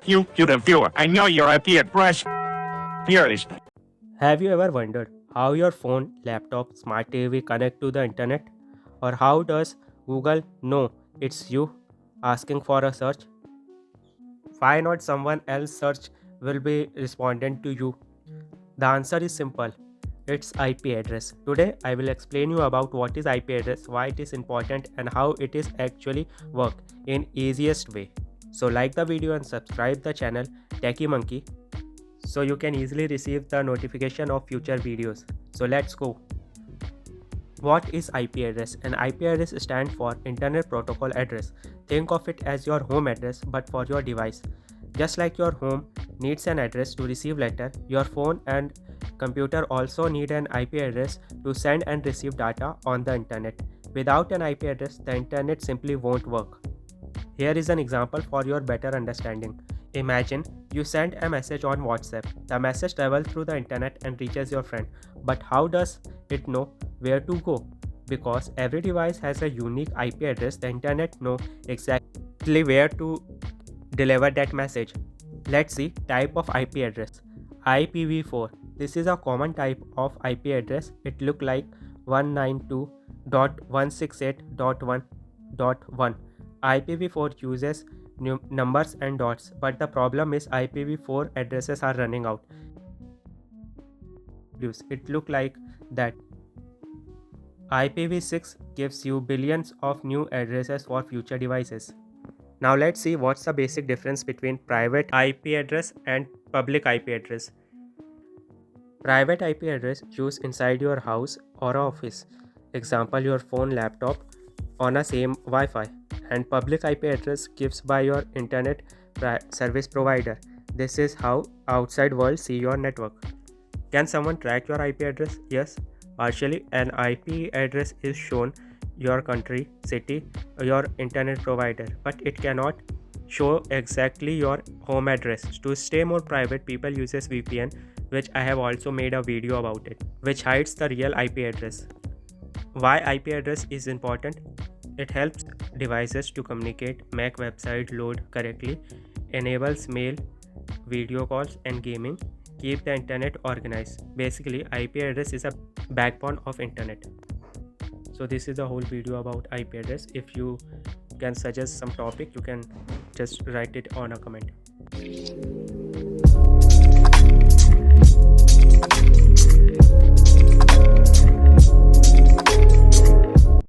To the viewer, I know your IP address. Here it is. Have you ever wondered how your phone, laptop, smart TV connect to the internet? Or how does Google know it's you asking for a search? Why not someone else search will be responding to you? The answer is simple. It's IP address. Today I will explain you about what is IP address, why it is important and how it is actually work in easiest way. So like the video and subscribe the channel Techie Monkey so you can easily receive the notification of future videos. So let's go. What is IP address? An IP address stands for Internet Protocol Address. Think of it as your home address but for your device. Just like your home needs an address to receive letter, your phone and computer also need an IP address to send and receive data on the internet. Without an IP address, the internet simply won't work. Here is an example for your better understanding. Imagine you send a message on WhatsApp. The message travels through the internet and reaches your friend. But how does it know where to go? Because every device has a unique IP address, the internet knows exactly where to deliver that message. Let's see type of IP address. IPv4. This is a common type of IP address. It looks like 192.168.1.1. IPv4 uses numbers and dots, but the problem is IPv4 addresses are running out. It looks like that. IPv6 gives you billions of new addresses for future devices. Now let's see what's the basic difference between private IP address and public IP address. Private IP address used inside your house or office. Example, your phone, laptop on a same Wi-Fi. And public IP address gives by your internet service provider. This is how outside world see your network. Can someone track your IP address? Yes, partially. An IP address is shown your country, city, your internet provider, but it cannot show exactly your home address. To stay more private, people uses VPN, which I have also made a video about it, which hides the real IP address. Why IP address is important? It helps devices to communicate, make website load correctly, enables mail, video calls and gaming, keep the internet organized. Basically, IP address is a backbone of internet. So this is the whole video about IP address. If you can suggest some topic, you can just write it on a comment.